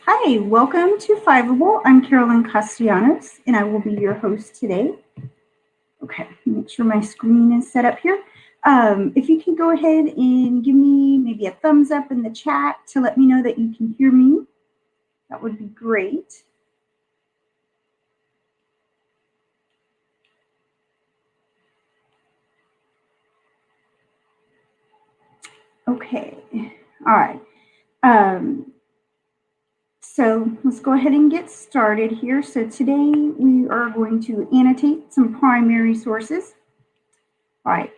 Hi, welcome to Fiveable. I'm Carolyn Castellanos, and I will be your host today. Okay, make sure my screen is set up here. If you can go ahead and give me maybe a thumbs up in the chat to let me know that you can hear me, that would be great. Okay, all right. So let's go ahead and get started here. So today we are going to annotate some primary sources. All right,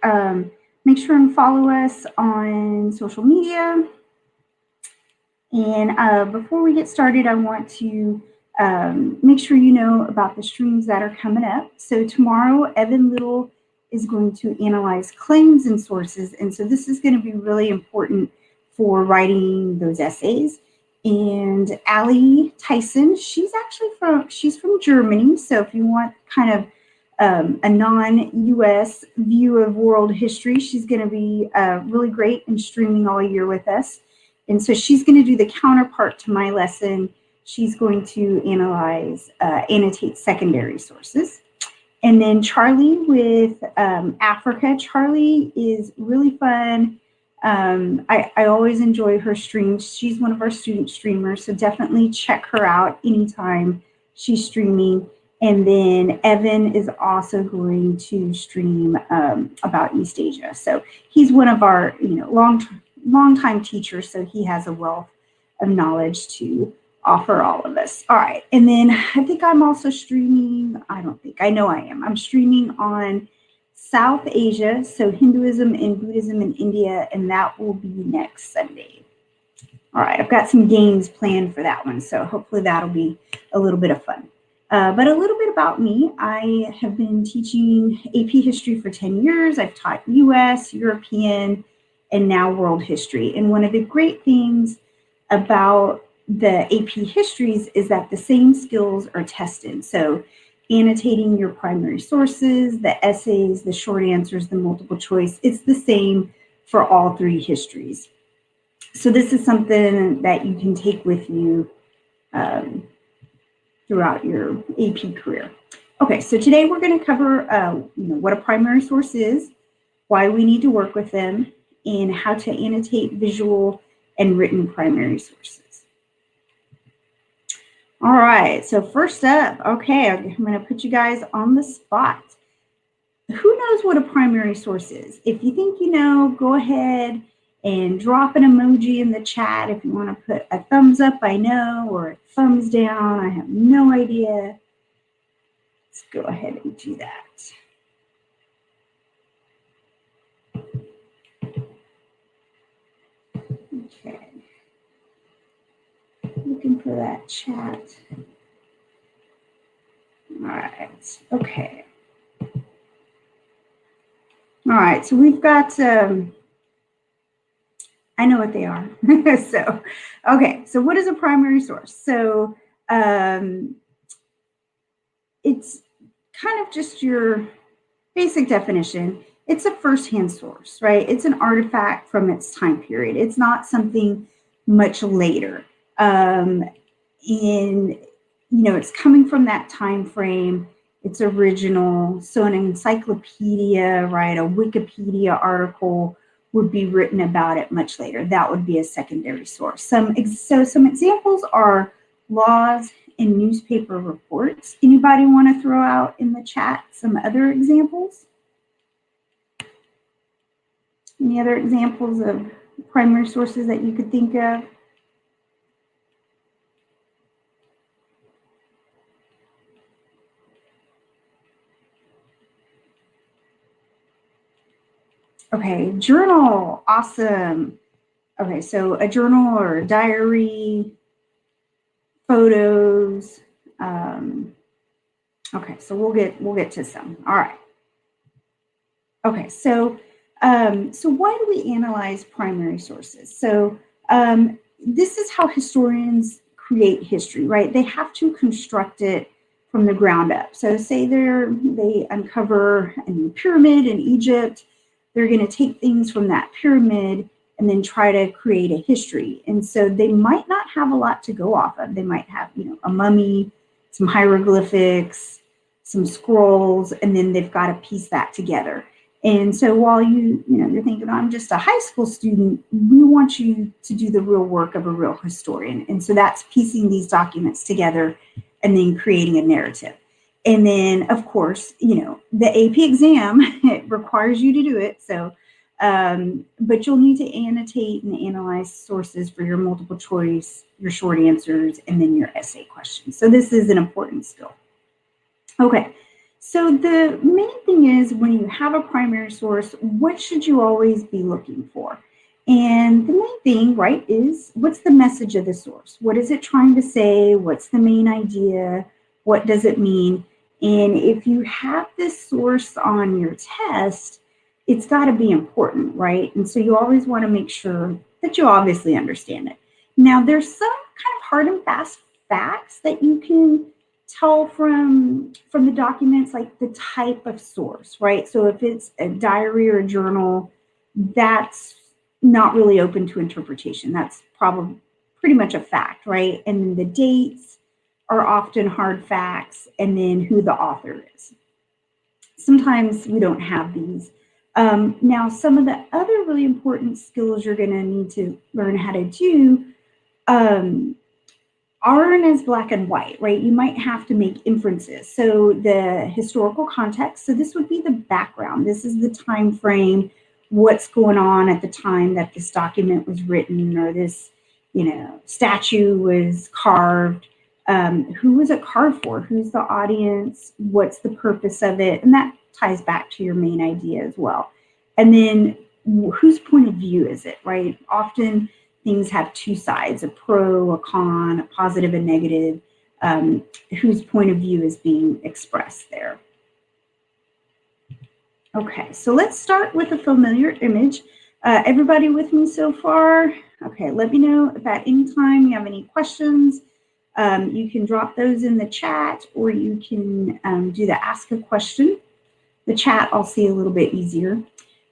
make sure and follow us on social media. And before we get started, I want to make sure you know about the streams that are coming up. So tomorrow, Evan Little is going to analyze claims and sources. And so this is going to be really important for writing those essays. And Allie Tyson, she's from Germany. So if you want kind of a non-US view of world history, she's going to be really great and streaming all year with us. And so she's going to do the counterpart to my lesson. She's going to annotate secondary sources. And then Charlie with Africa. Charlie is really fun. I always enjoy her streams. She's one of our student streamers, so definitely check her out anytime she's streaming. And then Evan is also going to stream about East Asia. So he's one of our long-time teachers, so he has a wealth of knowledge to offer all of us. All right, and then I think I'm also streaming, I know I am. I'm streaming on South Asia, so Hinduism and Buddhism in India, and that will be next Sunday. All right, I've got some games planned for that one, so hopefully that'll be a little bit of fun. But a little bit about me. I have been teaching AP history for 10 years. I've taught US, European, and now world history. And one of the great things about the AP histories is that the same skills are tested. So annotating your primary sources, the essays, the short answers, the multiple choice, it's the same for all three histories. So this is something that you can take with you throughout your AP career. Okay, so today we're going to cover what a primary source is, why we need to work with them, and how to annotate visual and written primary sources. All right, so first up, okay, I'm going to put you guys on the spot. Who knows what a primary source is? If you think you know, go ahead and drop an emoji in the chat. If you want to put a thumbs up, I know, or a thumbs down, I have no idea. Let's go ahead and do that. Okay. Looking for that chat. All right, okay. All right, so we've got, I know what they are. So, okay, so what is a primary source? So it's kind of just your basic definition. It's a firsthand source, right? It's an artifact from its time period. It's not something much later. And, it's coming from that time frame. It's original. So an encyclopedia, right, a Wikipedia article would be written about it much later. That would be a secondary source. Some examples are laws and newspaper reports. Anybody want to throw out in the chat some other examples? Any other examples of primary sources that you could think of? Okay, journal, awesome. Okay, so a journal or a diary, photos. Okay, so we'll get to some. All right. Okay, so why do we analyze primary sources? So this is how historians create history, right? They have to construct it from the ground up. So say they uncover a new pyramid in Egypt. They're going to take things from that pyramid and then try to create a history. And so they might not have a lot to go off of. They might have, a mummy, some hieroglyphics, some scrolls, and then they've got to piece that together. And so while you're thinking, I'm just a high school student, we want you to do the real work of a real historian. And so that's piecing these documents together and then creating a narrative. And then, of course, the AP exam, it requires you to do it. So, but you'll need to annotate and analyze sources for your multiple choice, your short answers, and then your essay questions. So this is an important skill. Okay, so the main thing is when you have a primary source, what should you always be looking for? And the main thing, right, is what's the message of the source? What is it trying to say? What's the main idea? What does it mean? And if you have this source on your test, it's got to be important, right? And so you always want to make sure that you obviously understand it. Now, there's some kind of hard and fast facts that you can tell from the documents, like the type of source, right? So if it's a diary or a journal, that's not really open to interpretation. That's probably pretty much a fact, right? And then the dates are often hard facts, and then who the author is. Sometimes we don't have these. Now, some of the other really important skills you're going to need to learn how to do aren't as black and white, right? You might have to make inferences. So the historical context, so this would be the background. This is the time frame, what's going on at the time that this document was written or this, statue was carved. Who was it carved for? Who's the audience? What's the purpose of it? And that ties back to your main idea as well. And then whose point of view is it, right? Often things have two sides, a pro, a con, a positive and negative, whose point of view is being expressed there. Okay, so let's start with a familiar image. Everybody with me so far? Okay, let me know if at any time you have any questions. You can drop those in the chat, or you can do the ask a question. The chat I'll see a little bit easier.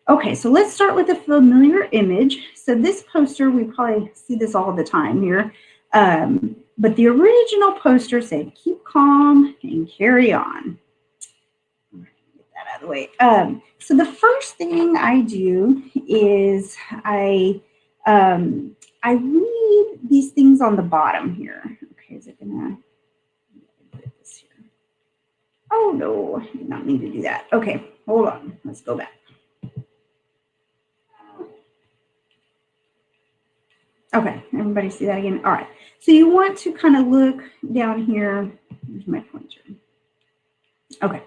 Okay, so let's start with a familiar image. So this poster, we probably see this all the time here, but the original poster said, "Keep calm and carry on." Get that out of the way. So the first thing I do is I read these things on the bottom here. Okay, is it gonna do this here? Oh no, I did not mean to do that. Okay, hold on, let's go back. Okay, everybody see that again? All right, so you want to kind of look down here. Here's my pointer. Okay,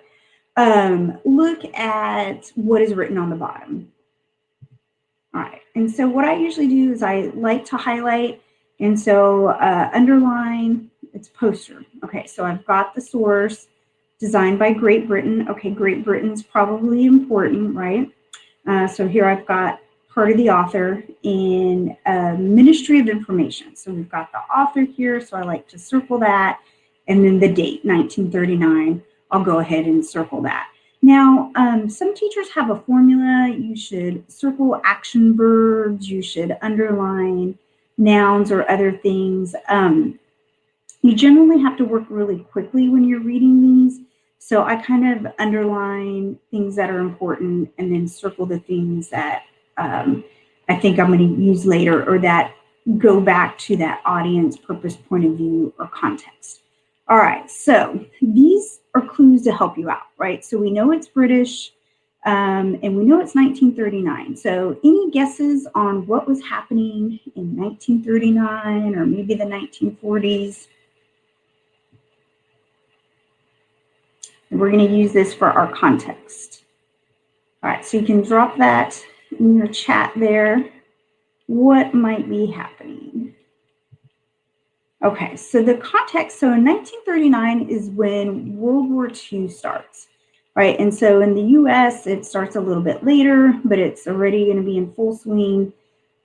look at what is written on the bottom. All right, and so what I usually do is I like to highlight, and so underline, it's poster. Okay, so I've got the source, designed by Great Britain. Okay, Great Britain's probably important, right? So here I've got part of the author in Ministry of Information. So we've got the author here, so I like to circle that. And then the date, 1939, I'll go ahead and circle that. Now, some teachers have a formula. You should circle action verbs. You should underline nouns or other things. You generally have to work really quickly when you're reading these. So I kind of underline things that are important and then circle the things that I think I'm going to use later or that go back to that audience, purpose, point of view, or context. All right, so these are clues to help you out, right? So we know it's British and we know it's 1939. So any guesses on what was happening in 1939 or maybe the 1940s? And we're going to use this for our context. All right, so you can drop that in your chat there. What might be happening? Okay, so the context, so in 1939 is when World War II starts, right? And so in the US, it starts a little bit later, but it's already going to be in full swing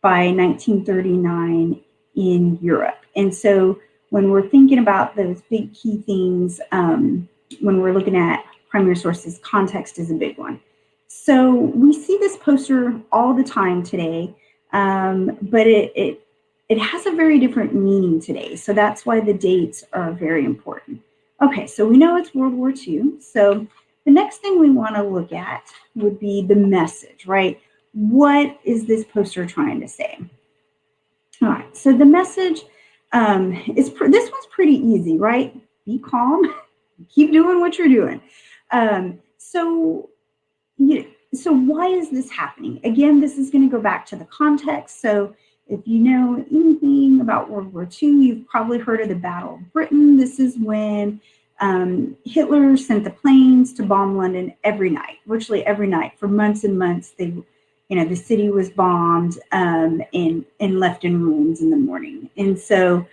by 1939 in Europe. And so when we're thinking about those big key things, when we're looking at primary sources, context is a big one. So we see this poster all the time today. but it has a very different meaning today. So that's why the dates are very important. Okay, so we know it's World War II. So the next thing we want to look at would be the message, right? What is this poster trying to say? All right, so the message this one's pretty easy, right? Be calm, keep doing what you're doing. So why is this happening? Again, this is going to go back to the context. So if you know anything about World War II, you've probably heard of the Battle of Britain. This is when Hitler sent the planes to bomb London every night, virtually every night for months and months. The city was bombed and left in ruins in the morning. And so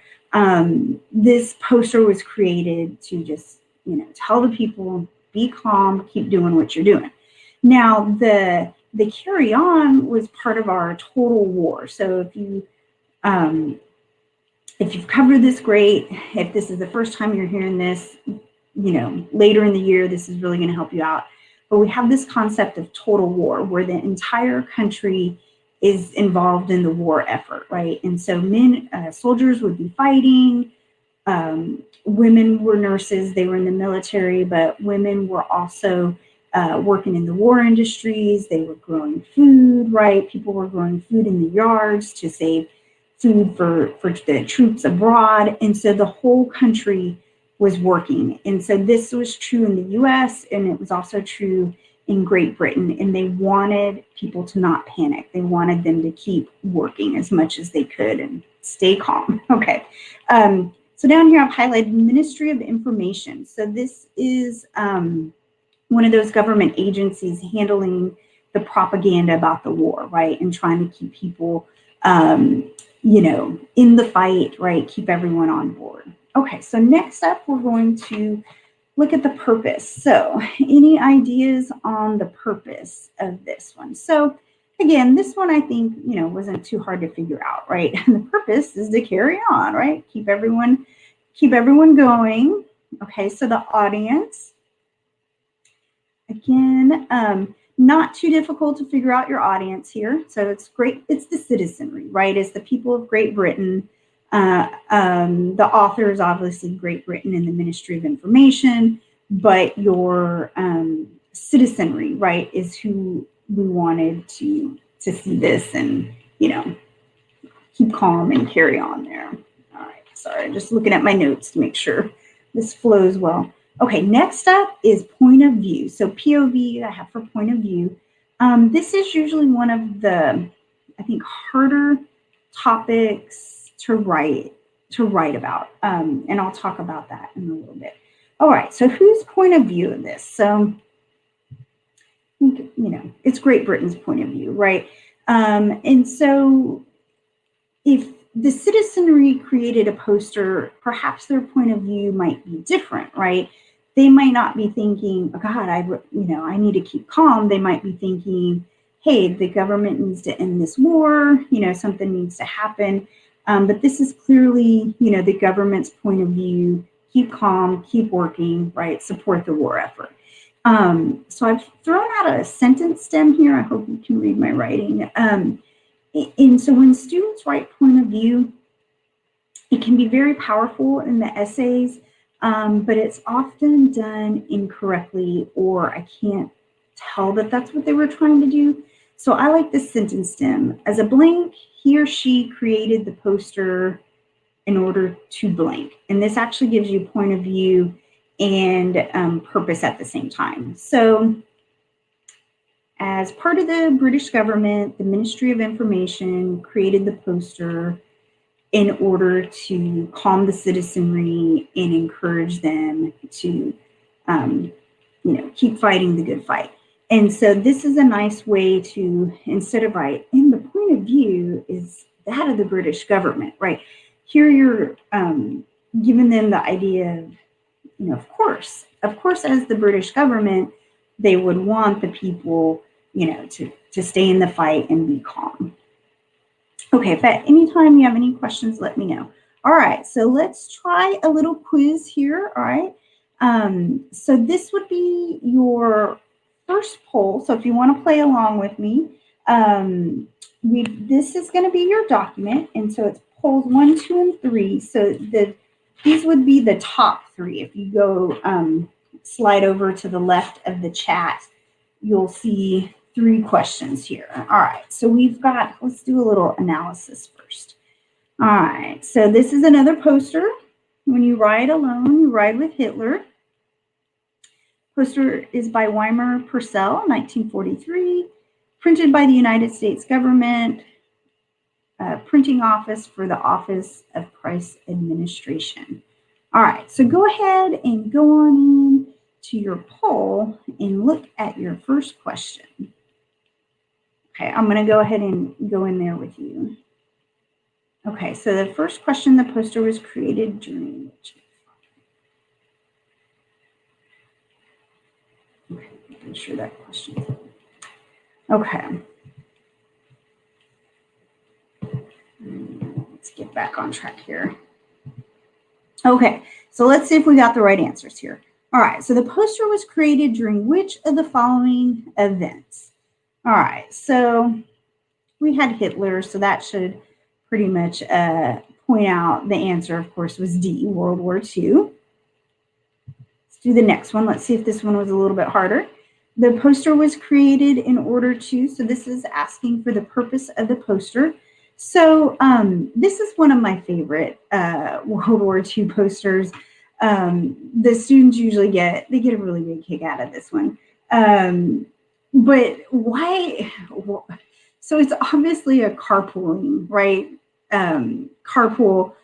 this poster was created to just, tell the people, be calm, keep doing what you're doing. Now, the carry on was part of our total war. So if you've covered this, great. If this is the first time you're hearing this, later in the year, this is really going to help you out. But we have this concept of total war where the entire country is involved in the war effort, right? And so soldiers would be fighting. Women were nurses, they were in the military, but women were also working in the war industries. They were growing food, right? People were growing food in the yards to save food for the troops abroad. And so the whole country was working. And so this was true in the US, and it was also true in Great Britain. And they wanted people to not panic. They wanted them to keep working as much as they could and stay calm. Okay. So down here I've highlighted Ministry of Information. So this is one of those government agencies handling the propaganda about the war, right? And trying to keep people, in the fight, right? Keep everyone on board. Okay, so next up, we're going to look at the purpose. So any ideas on the purpose of this one? So again, this one I think, wasn't too hard to figure out, right? And the purpose is to carry on, right? Keep everyone going. Okay, so the audience, again, not too difficult to figure out your audience here. So it's great. It's the citizenry, right? It's the people of Great Britain. The author is obviously Great Britain and the Ministry of Information, but your citizenry, right, is who we wanted to see this and, keep calm and carry on there. All right, sorry, just looking at my notes to make sure this flows well. Okay, next up is point of view. So POV I have for point of view. This is usually one of the, I think, harder topics to write about. And I'll talk about that in a little bit. All right, so whose point of view in this? So, it's Great Britain's point of view, right? And so if the citizenry created a poster, perhaps their point of view might be different, right? They might not be thinking, oh God, I need to keep calm. They might be thinking, hey, the government needs to end this war, something needs to happen. But this is clearly, the government's point of view, keep calm, keep working, right? Support the war effort. So I've thrown out a sentence stem here. I hope you can read my writing. And so when students write point of view, it can be very powerful in the essays, but it's often done incorrectly, or I can't tell that that's what they were trying to do. So I like this sentence stem. As a blank, he or she created the poster in order to blank. And this actually gives you point of view and purpose at the same time. So as part of the British government, the Ministry of Information created the poster in order to calm the citizenry and encourage them to, keep fighting the good fight. And so this is a nice way to, instead of write, and the point of view is that of the British government, right? Here you're giving them the idea of, of course, as the British government, they would want the people, to stay in the fight and be calm. Okay, if at any time you have any questions, let me know. All right, so let's try a little quiz here, all right? So this would be your first poll. So if you want to play along with me, this is going to be your document, and so it's polls 1, 2, and 3. So these would be the top 3. If you go slide over to the left of the chat, you'll see 3 questions here. All right, so we've got, let's do a little analysis first. All right, so this is another poster. When you ride alone, you ride with Hitler. Poster is by Weimar Purcell, 1943, printed by the United States government, printing office for the Office of Price Administration. All right, so go ahead and go on in to your poll and look at your first question. Okay, I'm going to go ahead and go in there with you. Okay, so the first question, the poster was created during which? Okay, making sure that question. Okay. Let's get back on track here. Okay, so let's see if we got the right answers here. All right, so the poster was created during which of the following events? All right, so we had Hitler, so that should pretty much point out the answer, of course, was D, World War II. Let's do the next one. Let's see if this one was a little bit harder. The poster was created in order to, so this is asking for the purpose of the poster. So this is one of my favorite World War II posters. The students usually get a really big kick out of this one. But why? So it's obviously a carpooling, right? Carpool.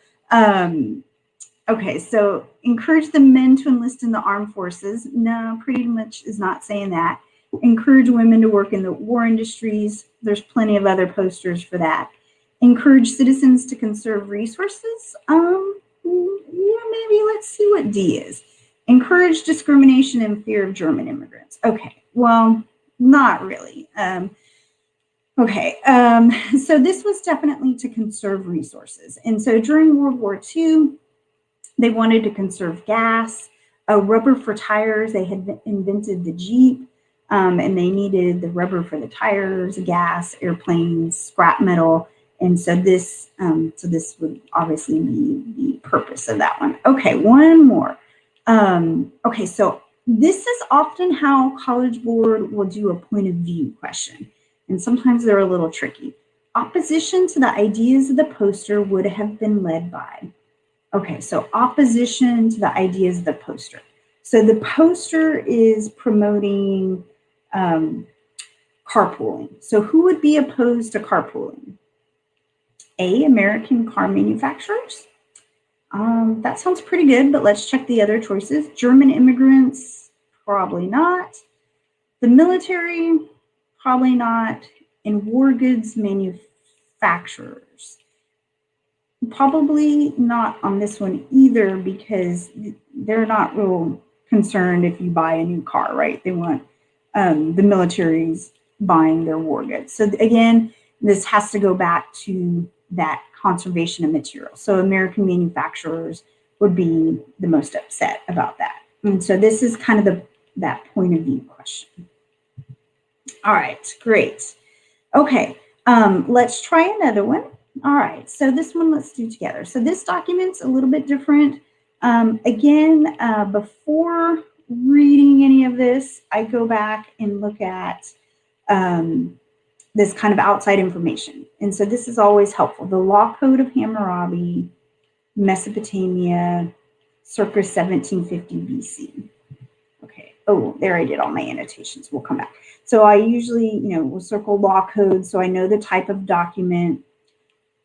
Okay, so encourage the men to enlist in the armed forces. No, pretty much is not saying that. Encourage women to work in the war industries. There's plenty of other posters for that. Encourage citizens to conserve resources. Yeah, maybe let's see what D is. Encourage discrimination and fear of German immigrants. Okay, well, not really. Okay, so this was definitely to conserve resources. And so during World War II, they wanted to conserve gas, rubber for tires. They had invented the Jeep, and they needed the rubber for the tires, gas, airplanes, scrap metal. And so this would obviously be the purpose of that one. Okay, one more. Okay, so this is often how College Board will do a point of view question. And sometimes they're a little tricky. Opposition to the ideas of the poster would have been led by. Okay, so opposition to the ideas of the poster. So the poster is promoting carpooling. So who would be opposed to carpooling? A, American car manufacturers. That sounds pretty good, but let's check the other choices. German immigrants, probably not. The military, probably not. And war goods manufacturers. Probably not on this one either, because they're not real concerned if you buy a new car, right? They want the military's buying their war goods. So again, this has to go back to that conservation of materials. So American manufacturers would be the most upset about that. And so this is kind of that point of view question. All right, great. Okay, let's try another one. All right, so this one let's do together. So this document's a little bit different. Again, before reading any of this, I go back and look at this kind of outside information. And so this is always helpful. The Law Code of Hammurabi, Mesopotamia, circa 1750 BC. Okay, oh, there I did all my annotations. We'll come back. So I usually, will circle law code so I know the type of document.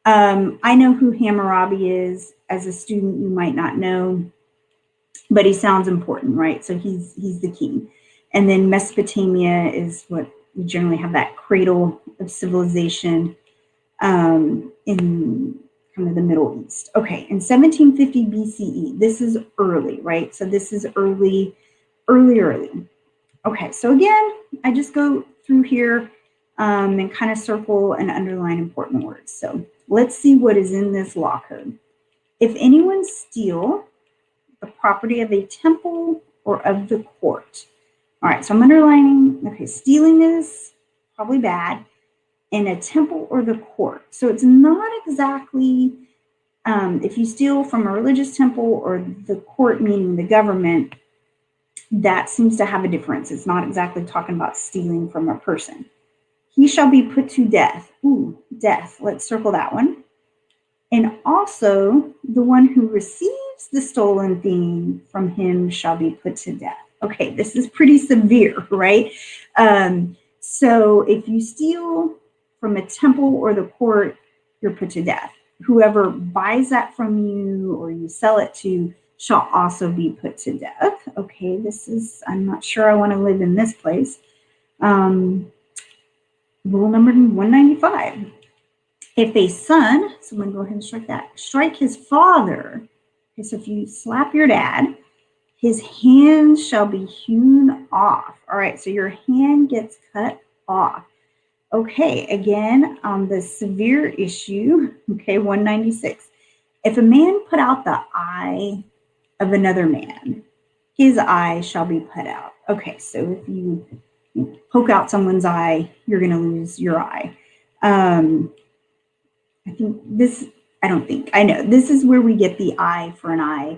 I know who Hammurabi is. As a student, you might not know, but he sounds important, right? So he's the king. And then Mesopotamia is what we generally have, that cradle of civilization in kind of the Middle East. Okay, in 1750 BCE, this is early, right? So this is early. Okay, so again, I just go through here and kind of circle and underline important words. So let's see what is in this law code. If anyone steal the property of a temple or of the court. All right, so I'm underlining, okay, stealing is probably bad. in a temple or the court. So it's not exactly if you steal from a religious temple or the court, meaning the government, that seems to have a difference. It's not exactly talking about stealing from a person. He shall be put to death. Ooh, death. Let's circle that one. And also, the one who receives the stolen thing from him shall be put to death. Okay, this is pretty severe, right? So if you steal from a temple or the court, you're put to death. Whoever buys that from you or you sell it to shall also be put to death. Okay, I'm not sure I want to live in this place. Rule number 195. If a son, so I'm going to go ahead and strike that, strike his father. Okay, so if you slap your dad, his hand shall be hewn off. All right, so your hand gets cut off. Okay, again, on the severe issue, okay, 196. If a man put out the eye of another man, his eye shall be put out. Okay, so if you poke out someone's eye, you're going to lose your eye. I know this is where we get the eye for an eye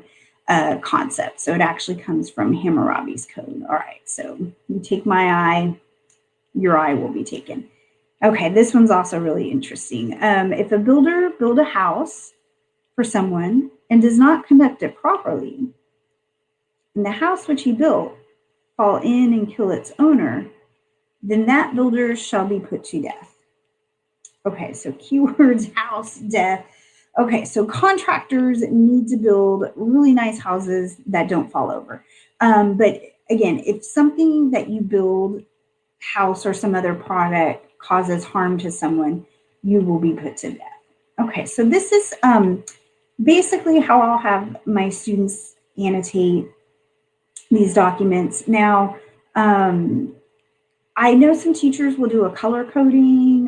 concept. So it actually comes from Hammurabi's code. All right, so you take my eye, your eye will be taken. Okay, this one's also really interesting. If a builder build a house for someone and does not conduct it properly, and the house which he built fall in and kill its owner, then that builder shall be put to death. Okay, so keywords, house, death. Okay, so contractors need to build really nice houses that don't fall over. But again, if something that you build, house or some other product, causes harm to someone, you will be put to death. Okay, so this is basically how I'll have my students annotate these documents. Now, I know some teachers will do a color coding,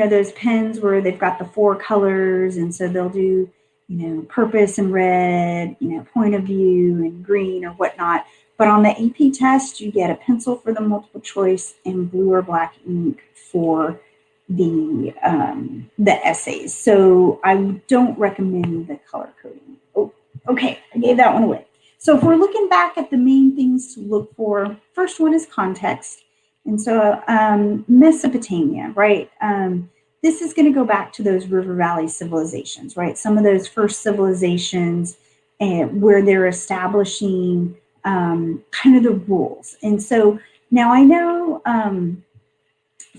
those pens where they've got the 4 colors, and so they'll do, purpose and red, point of view and green or whatnot. But on the AP test, you get a pencil for the multiple choice and blue or black ink for the essays. So I don't recommend the color coding. Oh, okay, I gave that one away. So if we're looking back at the main things to look for, first one is context. And so Mesopotamia, right? This is going to go back to those river valley civilizations, right? Some of those first civilizations where they're establishing kind of the rules. And so now I know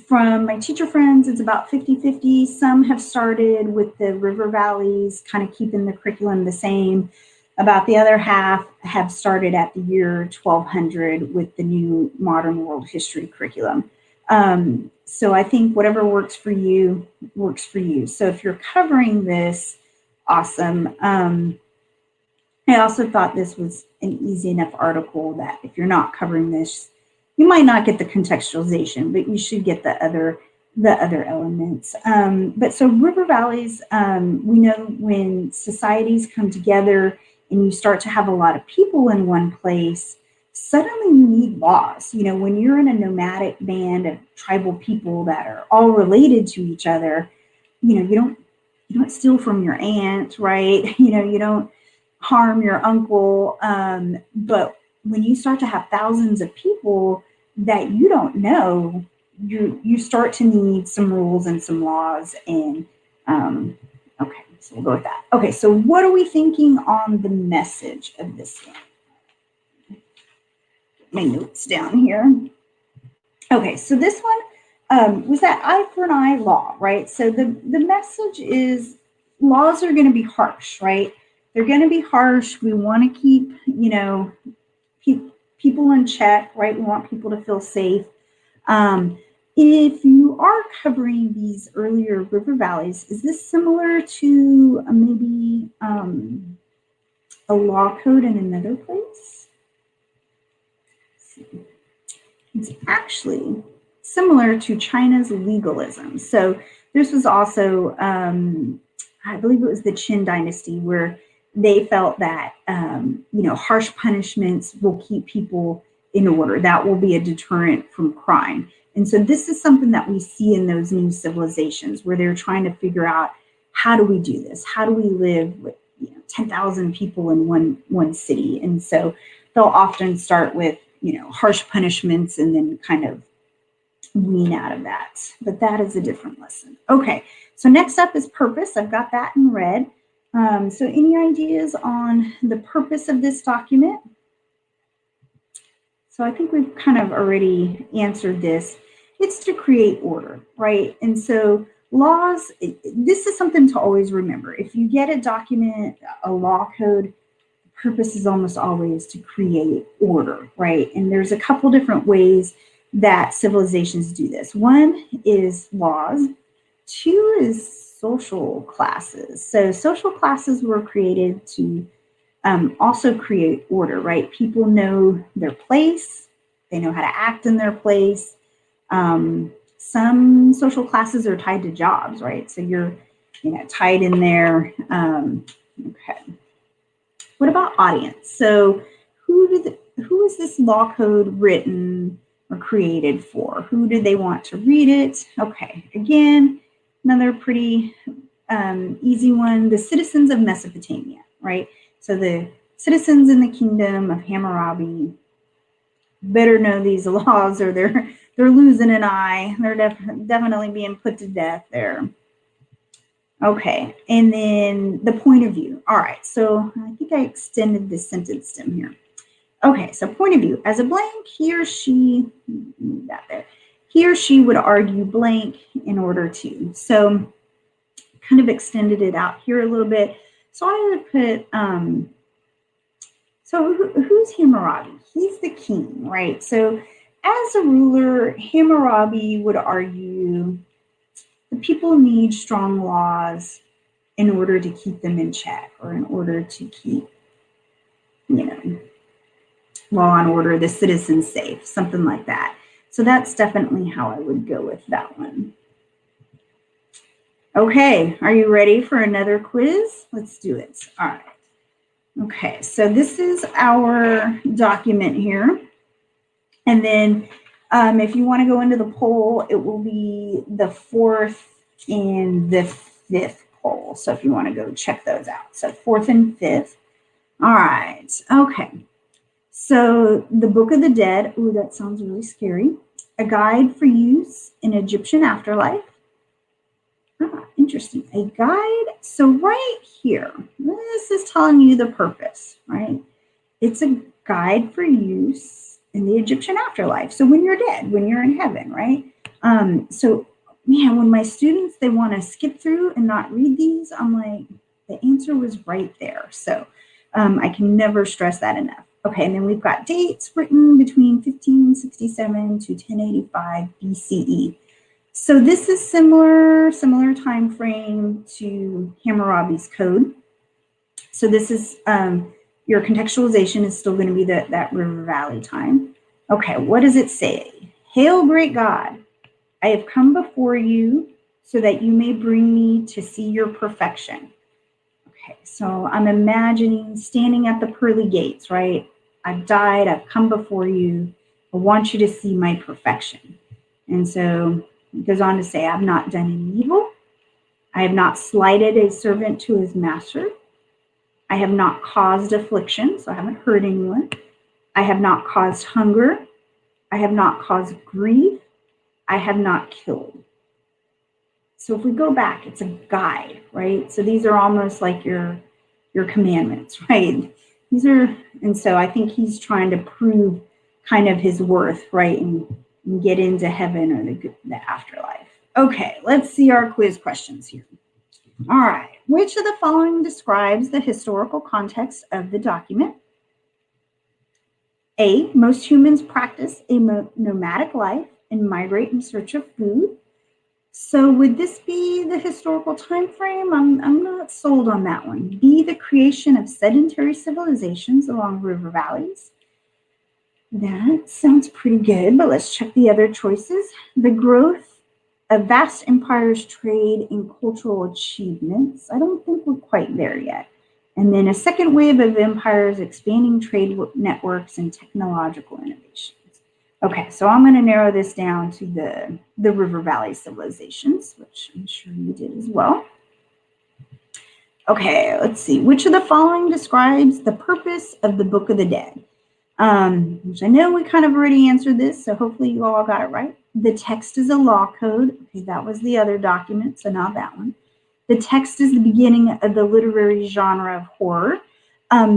from my teacher friends, it's about 50-50. Some have started with the river valleys, kind of keeping the curriculum the same. About the other half have started at the year 1200 with the new modern world history curriculum. So I think whatever works for you, works for you. So if you're covering this, awesome. I also thought this was an easy enough article that if you're not covering this, you might not get the contextualization, but you should get the other elements. But so river valleys, we know when societies come together and you start to have a lot of people in one place, suddenly you need laws. When you're in a nomadic band of tribal people that are all related to each other, you don't steal from your aunt, right? You don't harm your uncle. But when you start to have thousands of people that you don't know, you start to need some rules and some laws. And okay, so we'll go with that. Okay, so what are we thinking on the message of this one? Get my notes down here. Okay, so this one was that eye for an eye law, right? So the message is laws are going to be harsh, right? They're going to be harsh. We want to keep, people in check, right? We want people to feel safe. If you are covering these earlier river valleys, is this similar to maybe a law code in another place? It's actually similar to China's legalism. So this was also, I believe it was the Qin dynasty, where they felt that, harsh punishments will keep people in order. That will be a deterrent from crime. And so this is something that we see in those new civilizations where they're trying to figure out, how do we do this? How do we live with 10,000 people in one city? And so they'll often start with, harsh punishments and then kind of wean out of that. But that is a different lesson. Okay, so next up is purpose. I've got that in red. So any ideas on the purpose of this document? So I think we've kind of already answered this. It's to create order, right? And so laws, this is something to always remember. If you get a document, a law code, the purpose is almost always to create order, right? And there's a couple different ways that civilizations do this. One is laws. Two is social classes. So social classes were created to also create order, right? People know their place. They know how to act in their place. Some social classes are tied to jobs, right? So you're, tied in there. Okay. What about audience? So who is this law code written or created for? Who do they want to read it? Okay. Again, another pretty easy one, the citizens of Mesopotamia, right? So the citizens in the kingdom of Hammurabi better know these laws or they're losing an eye. They're definitely being put to death there. Okay, and then the point of view. All right, so I think I extended the sentence stem here. Okay, so point of view. As a blank, he or she would argue blank in order to. So kind of extended it out here a little bit. So I would put, so who's Hammurabi? He's the king, right? So as a ruler, Hammurabi would argue the people need strong laws in order to keep them in check or in order to keep, law and order, the citizens safe, something like that. So that's definitely how I would go with that one. Okay, are you ready for another quiz? Let's do it. All right. Okay, so this is our document here. And then if you want to go into the poll, it will be the 4th and the 5th poll. So if you want to go check those out. So 4th and 5th. All right, okay. So the Book of the Dead, ooh, that sounds really scary. A guide for use in Egyptian afterlife. Interesting, a guide. So right here, this is telling you the purpose, right? It's a guide for use in the Egyptian afterlife. So when you're dead, when you're in heaven, right? So man, when my students, they want to skip through and not read these, I'm like, the answer was right there. So I can never stress that enough. Okay, and then we've got dates written between 1567 to 1085 BCE. So this is similar time frame to Hammurabi's code. So this is your contextualization is still going to be that River Valley time. Okay, what does it say? Hail, great God, I have come before you so that you may bring me to see your perfection. Okay, so I'm imagining standing at the pearly gates, right? I've died, I've come before you. I want you to see my perfection. And so it goes on to say, I've not done any evil. I have not slighted a servant to his master. I have not caused affliction, so I haven't hurt anyone. I have not caused hunger. I have not caused grief. I have not killed. So if we go back, it's a guide, right? So these are almost like your commandments, right? These are, and so I think he's trying to prove kind of his worth, right? And get into heaven or the afterlife. Okay, let's see our quiz questions here. All right, which of the following describes the historical context of the document? A, most humans practice a nomadic life and migrate in search of food. So would this be the historical time frame? I'm not sold on that one. B, the creation of sedentary civilizations along river valleys. That sounds pretty good, but let's check the other choices. The growth of vast empires, trade, and cultural achievements. I don't think we're quite there yet. And then a second wave of empires, expanding trade networks and technological innovations. Okay, so I'm going to narrow this down to the River Valley civilizations, which I'm sure you did as well. Okay, let's see. Which of the following describes the purpose of the Book of the Dead? Which I know we kind of already answered this, so hopefully you all got it right. The text is a law code. Okay, that was the other document, so not that one. The text is the beginning of the literary genre of horror.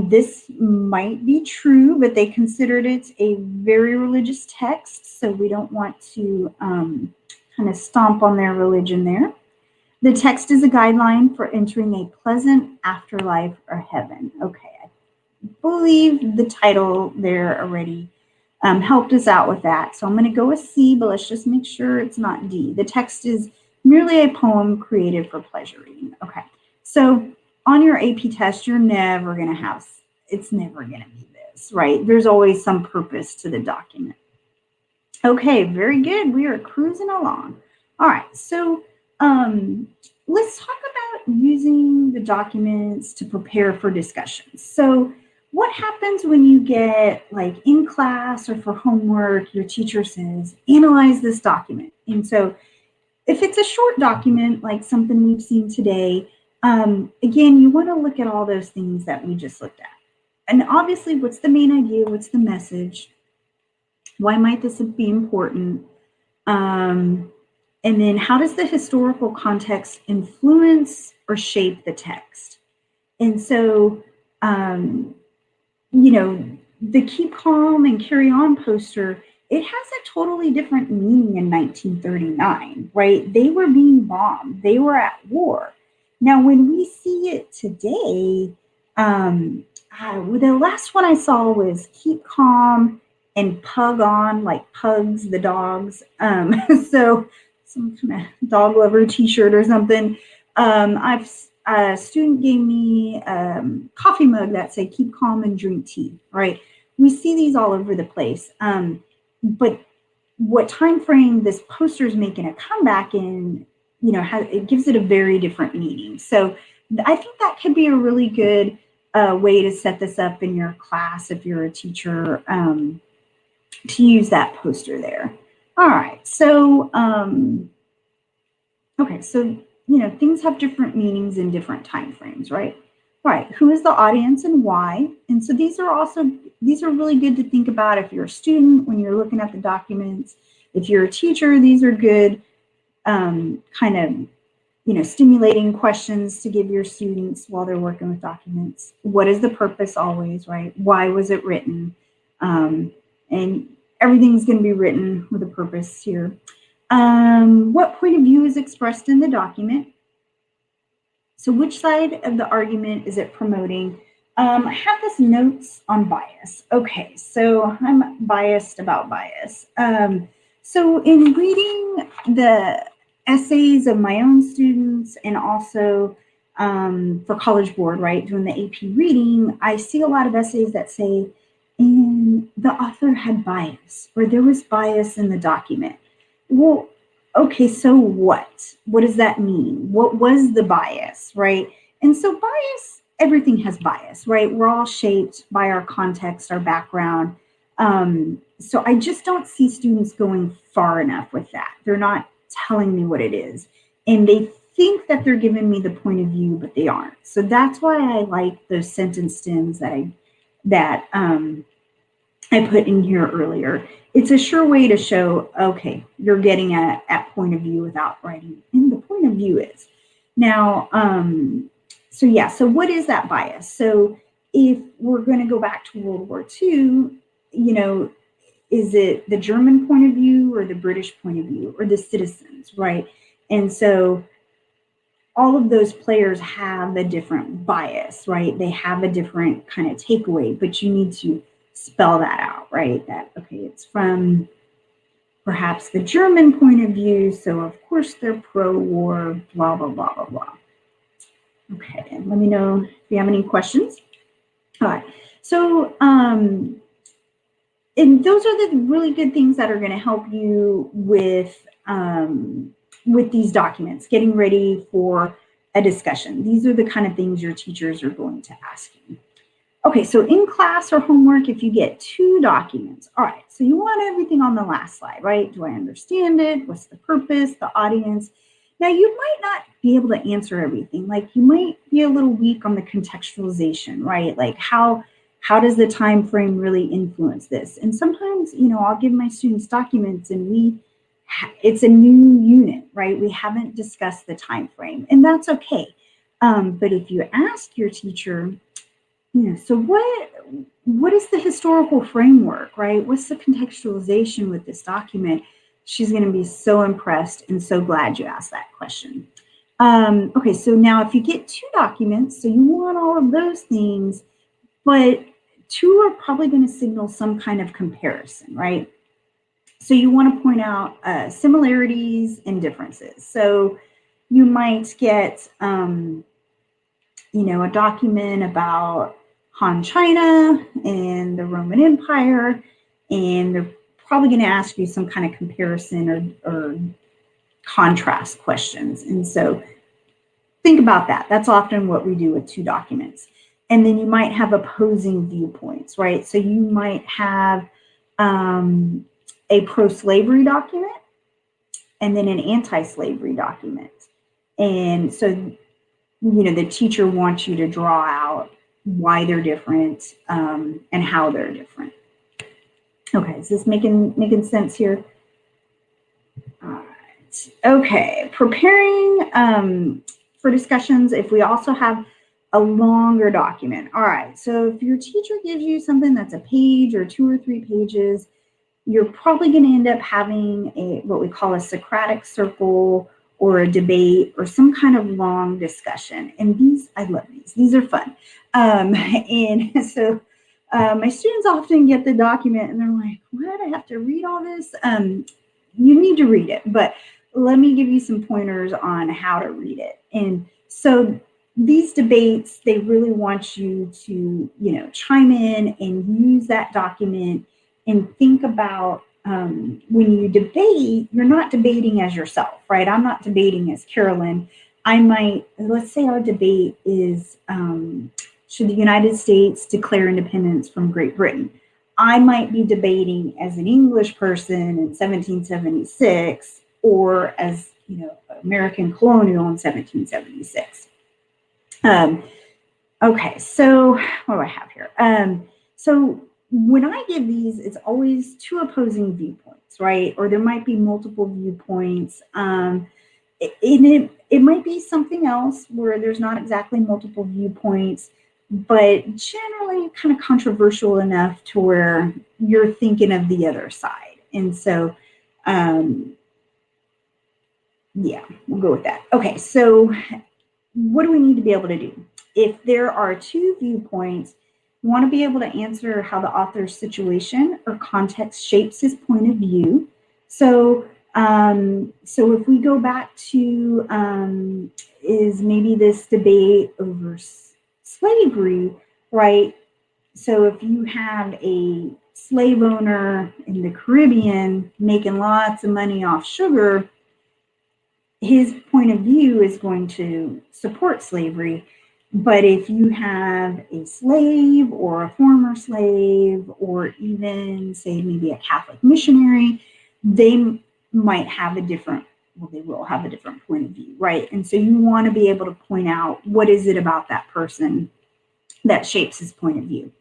This might be true, but they considered it a very religious text, so we don't want to kind of stomp on their religion there. The text is a guideline for entering a pleasant afterlife or heaven. Okay, I believe the title there already helped us out with that. So I'm going to go with C, but let's just make sure it's not D. The text is merely a poem created for pleasure reading. Okay, so on your AP test, you're never going to have, it's never going to be this, right? There's always some purpose to the document. Okay, very good. We are cruising along. All right, so let's talk about using the documents to prepare for discussions. So what happens when you get, like, in class or for homework, your teacher says, analyze this document. And so if it's a short document, like something we've seen today, again, you want to look at all those things that we just looked at. And obviously, what's the main idea? What's the message? Why might this be important? And then how does the historical context influence or shape the text? And so, you know, the Keep Calm and Carry On poster, it has a totally different meaning in 1939, right? They were being bombed. They were at war. Now, when we see it today, the last one I saw was Keep Calm and Pug On, like Pugs, the dogs. So some kind of dog lover t-shirt or something. A student gave me a coffee mug that said "Keep calm and drink tea." Right? We see these all over the place. But what time frame this poster is making a comeback in, you know, it gives it a very different meaning. So I think that could be a really good way to set this up in your class if you're a teacher, to use that poster there. All right, so okay, so, you know, things have different meanings in different time frames, right? All right, who is the audience and why? And so these are really good to think about if you're a student when you're looking at the documents. If you're a teacher, these are good kind of, you know, stimulating questions to give your students while they're working with documents. What is the purpose always, right? Why was it written? And everything's going to be written with a purpose here. What point of view is expressed in the document? So which side of the argument is it promoting? I have this notes on bias. Okay, so I'm biased about bias. So in reading the essays of my own students and also for College Board, right, doing the AP reading, I see a lot of essays that say, and the author had bias, or there was bias in the document. Well, okay, so what? What does that mean? What was the bias, right? And so bias, everything has bias, right? We're all shaped by our context, our background. So I just don't see students going far enough with that. They're not telling me what it is. And they think that they're giving me the point of view, but they aren't. So that's why I like those sentence stems that I put in here earlier. It's a sure way to show, okay, you're getting at point of view without writing in the point of view is. Now, so yeah, so what is that bias? So if we're going to go back to World War II, you know, is it the German point of view or the British point of view or the citizens, right? And so all of those players have a different bias, right? They have a different kind of takeaway, but you need to spell that out, right? That, okay, it's from perhaps the German point of view, so of course they're pro-war, blah, blah, blah, blah, blah. Okay, and let me know if you have any questions. All right, so, and those are the really good things that are gonna help you with these documents, getting ready for a discussion. These are the kind of things your teachers are going to ask you. Okay, so in class or homework, if you get 2 documents, all right, so you want everything on the last slide, right? Do I understand it? What's the purpose, the audience? Now, you might not be able to answer everything. Like, you might be a little weak on the contextualization, right? Like, how does the time frame really influence this? And sometimes, I'll give my students documents and it's a new unit, right? We haven't discussed the time frame, and that's okay. But if you ask your teacher, so what is the historical framework, right? What's the contextualization with this document? She's going to be so impressed and so glad you asked that question. Okay, so now if you get 2 documents, so you want all of those things, but 2 are probably going to signal some kind of comparison, right? So you want to point out similarities and differences. So you might get, a document about Han China and the Roman Empire, and they're probably going to ask you some kind of comparison or contrast questions. And so think about that. That's often what we do with 2 documents. And then you might have opposing viewpoints, right? So you might have a pro-slavery document and then an anti-slavery document. And so, the teacher wants you to draw out why they're different and how they're different. Okay, is this making sense here? All right. Okay, preparing for discussions if we also have a longer document. All right, so if your teacher gives you something that's a page or 2 or 3 pages, you're probably going to end up having what we call a Socratic circle or a debate or some kind of long discussion. And these, I love these. These are fun. And so my students often get the document and they're like, what? I have to read all this? You need to read it, but let me give you some pointers on how to read it. And so these debates, they really want you to, chime in and use that document and think about when you debate, you're not debating as yourself, right? I'm not debating as Carolyn. Let's say our debate is, should the United States declare independence from Great Britain? I might be debating as an English person in 1776 or as, American colonial in 1776. Okay, so what do I have here? So when I give these, it's always 2 opposing viewpoints, right? Or there might be multiple viewpoints. It might be something else where there's not exactly multiple viewpoints, but generally kind of controversial enough to where you're thinking of the other side. And so, yeah, we'll go with that. Okay, so what do we need to be able to do? If there are 2 viewpoints, you want to be able to answer how the author's situation or context shapes his point of view. So if we go back to, is maybe this debate over slavery, right? So if you have a slave owner in the Caribbean making lots of money off sugar, his point of view is going to support slavery. But if you have a slave or a former slave or even, say, maybe a Catholic missionary, they might have they will have a different point of view, right? And so you want to be able to point out what is it about that person that shapes his point of view.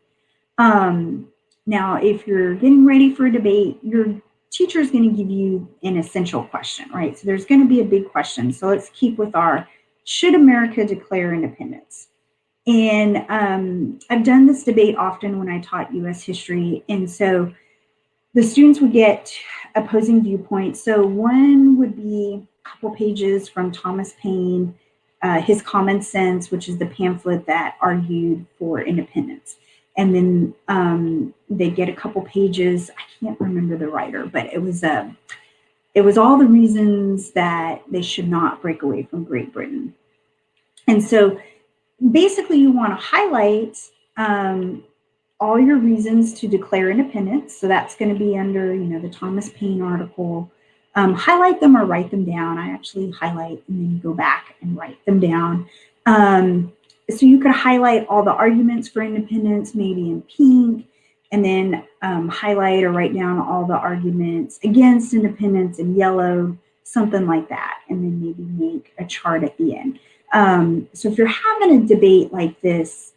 Now, if you're getting ready for a debate, your teacher is going to give you an essential question, right? So there's going to be a big question. So let's keep with should America declare independence? And I've done this debate often when I taught U.S. history. And so the students would get opposing viewpoints. So one would be a couple pages from Thomas Paine, his Common Sense, which is the pamphlet that argued for independence. And then they get a couple pages. I can't remember the writer, but it was all the reasons that they should not break away from Great Britain. And so basically you want to highlight all your reasons to declare independence. So that's going to be under, the Thomas Paine article. Highlight them or write them down. I actually highlight and then go back and write them down. so you could highlight all the arguments for independence, maybe in pink, and then highlight or write down all the arguments against independence in yellow, something like that, and then maybe make a chart at the end. So if you're having a debate like this,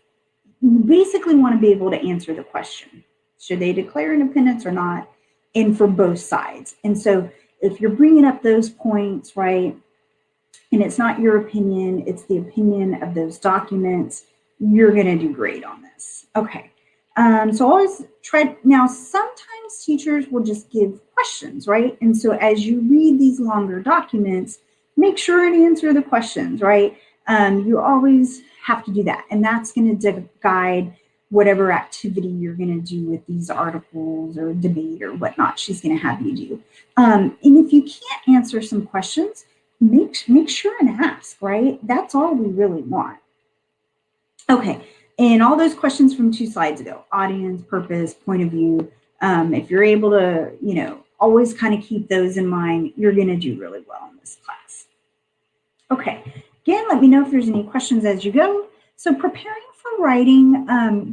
you basically want to be able to answer the question, should they declare independence or not, and for both sides. And so if you're bringing up those points, right, and it's not your opinion, it's the opinion of those documents, you're going to do great on this. Okay. So always try. Now, sometimes teachers will just give questions, right? And so as you read these longer documents, make sure and answer the questions, right? You always have to do that. And that's going to guide whatever activity you're going to do with these articles or debate or whatnot she's going to have you do. And if you can't answer some questions, make sure and ask, right? That's all we really want. Okay, and all those questions from 2 slides ago, audience, purpose, point of view, if you're able to, always kind of keep those in mind, you're going to do really well in this class. Okay, again, let me know if there's any questions as you go. So preparing for writing,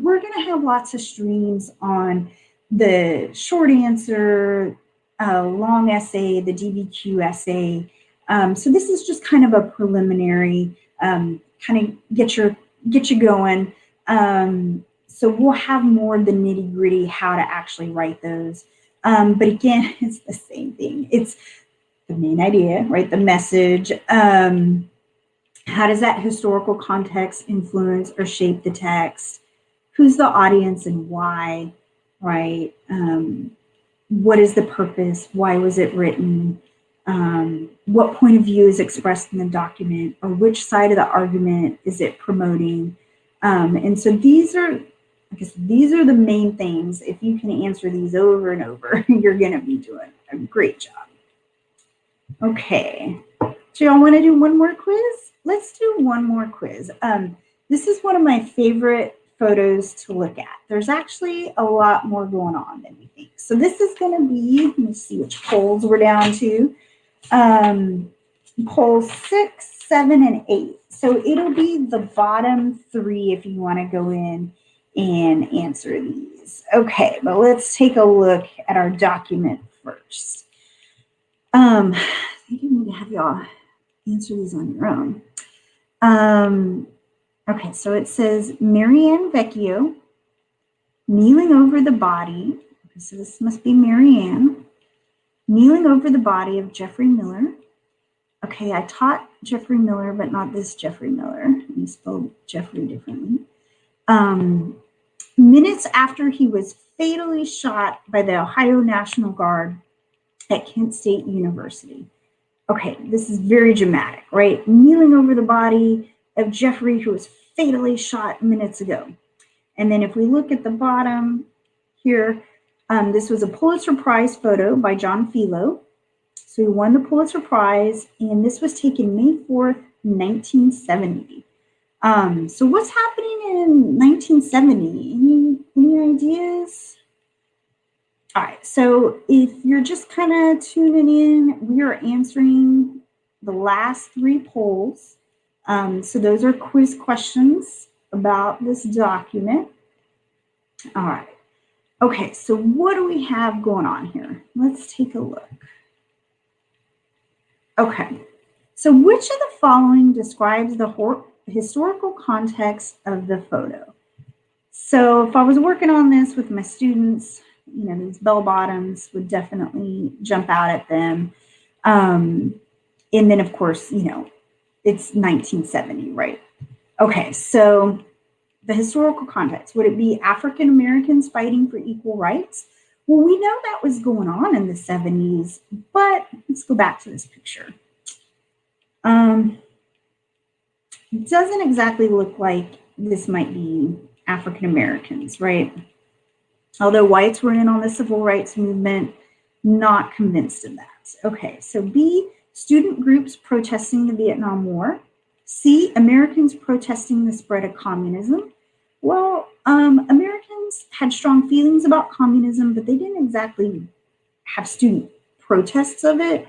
we're going to have lots of streams on the short answer, long essay, the DBQ essay. So this is just kind of a preliminary, kind of get you going. So we'll have more of the nitty gritty, how to actually write those. But again, it's the same thing. It's the main idea, right? The message. How does that historical context influence or shape the text? Who's the audience and why, right? What is the purpose? Why was it written? What point of view is expressed in the document, or which side of the argument is it promoting? And so these are the main things. If you can answer these over and over, you're going to be doing a great job. Okay, so y'all want to do one more quiz? Let's do one more quiz. This is one of my favorite photos to look at. There's actually a lot more going on than we think. So this is going to be, let me see which polls we're down to. Polls 6, 7, and 8. So it'll be the bottom 3 if you want to go in and answer these. Okay, but let's take a look at our document first. I think I need to have y'all answer these on your own. Okay, so it says Marianne Vecchio kneeling over the body. Okay, so this must be Marianne kneeling over the body of Jeffrey Miller. Okay, I taught Jeffrey Miller, but not this Jeffrey Miller. He spelled Jeffrey differently. Minutes after he was fatally shot by the Ohio National Guard at Kent State University. Okay, this is very dramatic, right? Kneeling over the body of Jeffrey, who was fatally shot minutes ago. And then if we look at the bottom here, this was a Pulitzer Prize photo by John Philo. So he won the Pulitzer Prize, and this was taken May 4th, 1970. So what's happening in 1970? Any ideas? All right, so if you're just kind of tuning in, we are answering the last 3 polls. So those are quiz questions about this document. All right. Okay, so what do we have going on here? Let's take a look. Okay, so which of the following describes the historical context of the photo? So if I was working on this with my students, these bell bottoms would definitely jump out at them. And then, of course, it's 1970, right? Okay, so the historical context, would it be African Americans fighting for equal rights? Well, we know that was going on in the 70s, but let's go back to this picture. It doesn't exactly look like this might be African Americans, right? Although whites were in on the civil rights movement, not convinced of that. Okay, so B, student groups protesting the Vietnam War. C, Americans protesting the spread of communism. Well, Americans had strong feelings about communism, but they didn't exactly have student protests of it.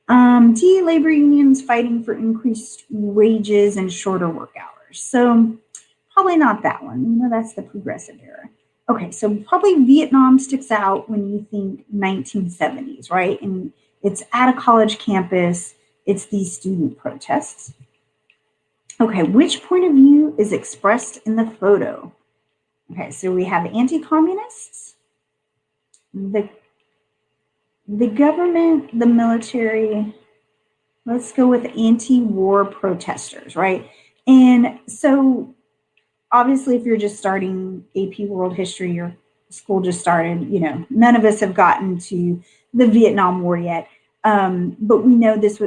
D, labor unions fighting for increased wages and shorter work hours. So Probably not that one. You know, that's the progressive era. Okay, so probably Vietnam sticks out when you think 1970s, right? And it's at a college campus. It's these student protests. Okay, which point of view is expressed in the photo? Okay, so we have anti-communists, the government, the military. Let's go with anti-war protesters, right? And so obviously, if you're just starting AP World History, your school just started, you know, none of us have gotten to the Vietnam War yet. But we know this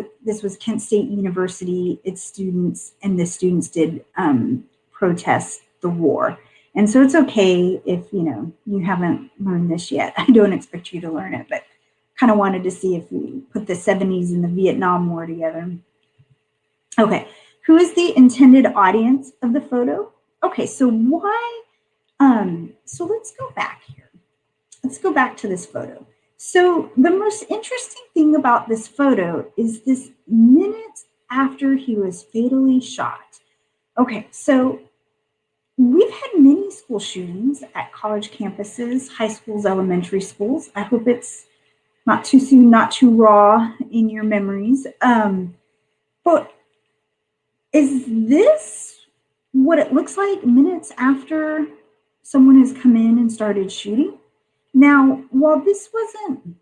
was Kent State University, its students, and the students did protest the war. And so it's okay if, you know, you haven't learned this yet. I don't expect you to learn it, but kind of wanted to see if we put the 70s and the Vietnam War together. Okay, who is the intended audience of the photo? Okay, so why, so let's go back here. Let's go back to this photo. So the most interesting thing about this photo is this minutes after he was fatally shot. Okay, so we've had many school shootings at college campuses, high schools, elementary schools. I hope it's not too soon, not too raw in your memories. But is this what it looks like minutes after someone has come in and started shooting? Now, while this wasn't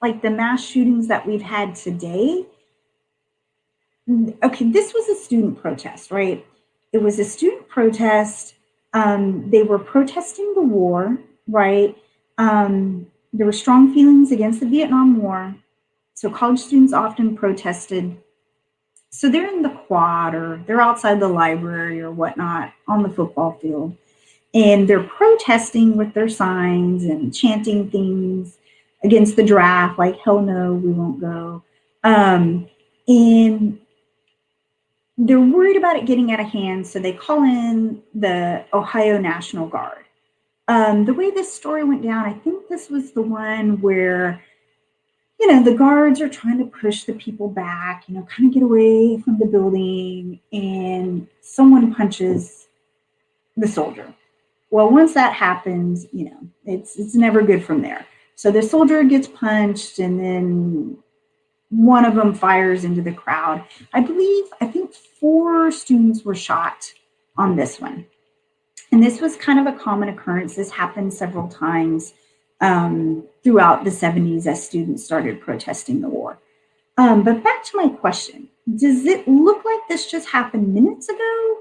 like the mass shootings that we've had today, okay, this was a student protest, right? It was a student protest. They were protesting the war, right? There were strong feelings against the Vietnam War. So college students often protested. So they're in the quad or they're outside the library or whatnot on the football field. And they're protesting with their signs and chanting things against the draft, like, hell no, we won't go. And they're worried about it getting out of hand, so they call in the Ohio National Guard. The way this story went down, I think this was the one where, you know, the guards are trying to push the people back, you know, kind of get away from the building, and someone punches the soldier. Well, once that happens, you know, it's never good from there. So the soldier gets punched, and then one of them fires into the crowd. I think 4 students were shot on this one. And this was kind of a common occurrence. This happened several times throughout the 70s as students started protesting the war. But back to my question, does it look like this just happened minutes ago,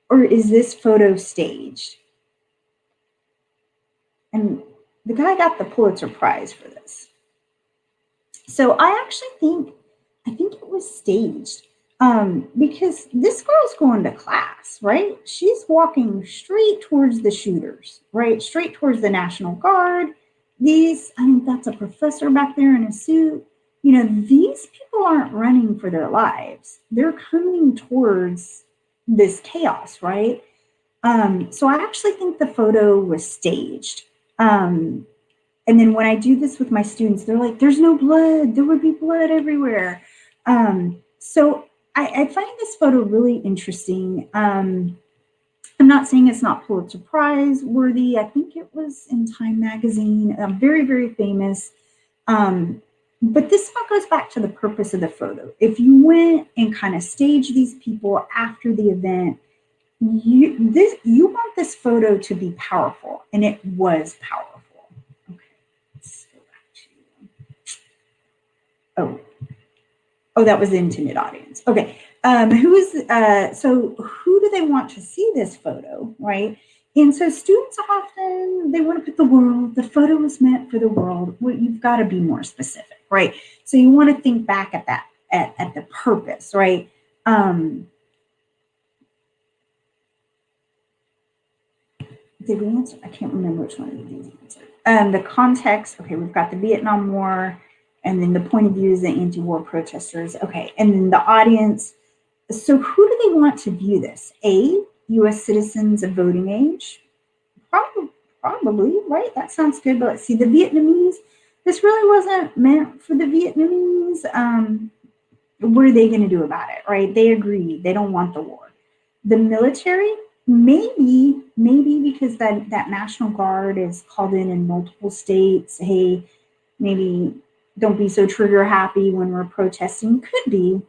or is this photo staged? And the guy got the Pulitzer Prize for this. So I actually think it was staged because this girl's going to class, right? She's walking straight towards the shooters, right? Straight towards the National Guard. I think that's a professor back there in a suit. You know, these people aren't running for their lives. They're coming towards this chaos, right? So I actually think the photo was staged. And then when I do this with my students, they're like, there's no blood. There would be blood everywhere. So I find this photo really interesting. I'm not saying it's not Pulitzer Prize worthy. I think it was in Time magazine, very, very famous. But this all goes back to the purpose of the photo. If you went and kind of staged these people after the event, you want this photo to be powerful, and it was powerful. Okay, let's go back to that was the intended audience. Okay, so who do they want to see this photo, right? And so students often, they want to put the photo was meant for the world. Well, you've got to be more specific, right? So you want to think back at that, at the purpose, right? Did we answer? I can't remember which one of these answered. The context, okay, we've got the Vietnam War, and then the point of view is the anti-war protesters. Okay, and then the audience. So who do they want to view this? A, U.S. citizens of voting age? Probably, right? That sounds good, but let's see. The Vietnamese, this really wasn't meant for the Vietnamese. What are they going to do about it, right? They agree. They don't want the war. The military, maybe because that National Guard is called in multiple states. Hey, maybe don't be so trigger happy when we're protesting. Could be.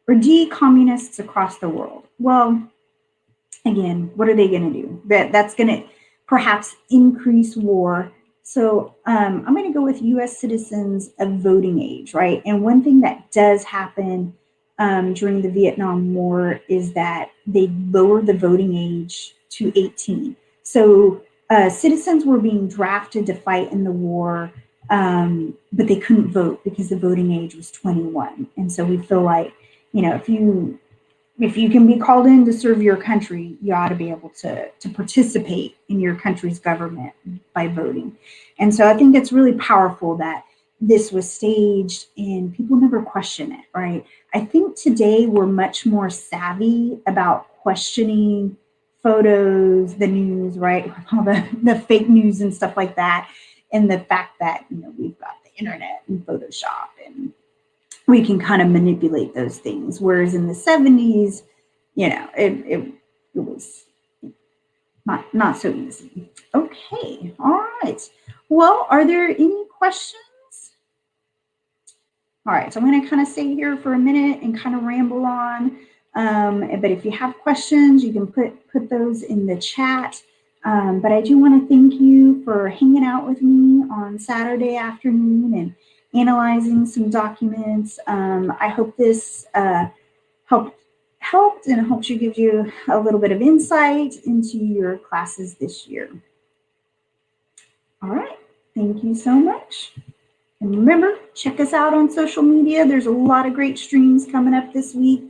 Or D, communists across the world. Well, again, what are they going to do? That's going to perhaps increase war. So I'm going to go with U.S. citizens of voting age, right? And one thing that does happen during the Vietnam War is that they lowered the voting age to 18. So citizens were being drafted to fight in the war, but they couldn't vote because the voting age was 21. And so we feel like, if you can be called in to serve your country, you ought to be able to participate in your country's government by voting. And so I think it's really powerful that this was staged and people never question it, right? I think today we're much more savvy about questioning photos, the news, right? All the fake news and stuff like that. And the fact that, we've got the internet and Photoshop and we can kind of manipulate those things. Whereas in the 70s, it was not so easy. Okay, all right. Well, are there any questions? All right, so I'm going to kind of stay here for a minute and kind of ramble on. But if you have questions, you can put those in the chat. But I do want to thank you for hanging out with me on Saturday afternoon and analyzing some documents. I hope this helped and helps you, gives you a little bit of insight into your classes this year. All right, thank you so much. And remember, check us out on social media. There's a lot of great streams coming up this week,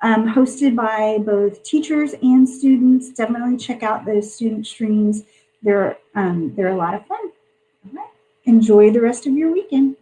hosted by both teachers and students. Definitely check out those student streams. They're a lot of fun. All right. Enjoy the rest of your weekend.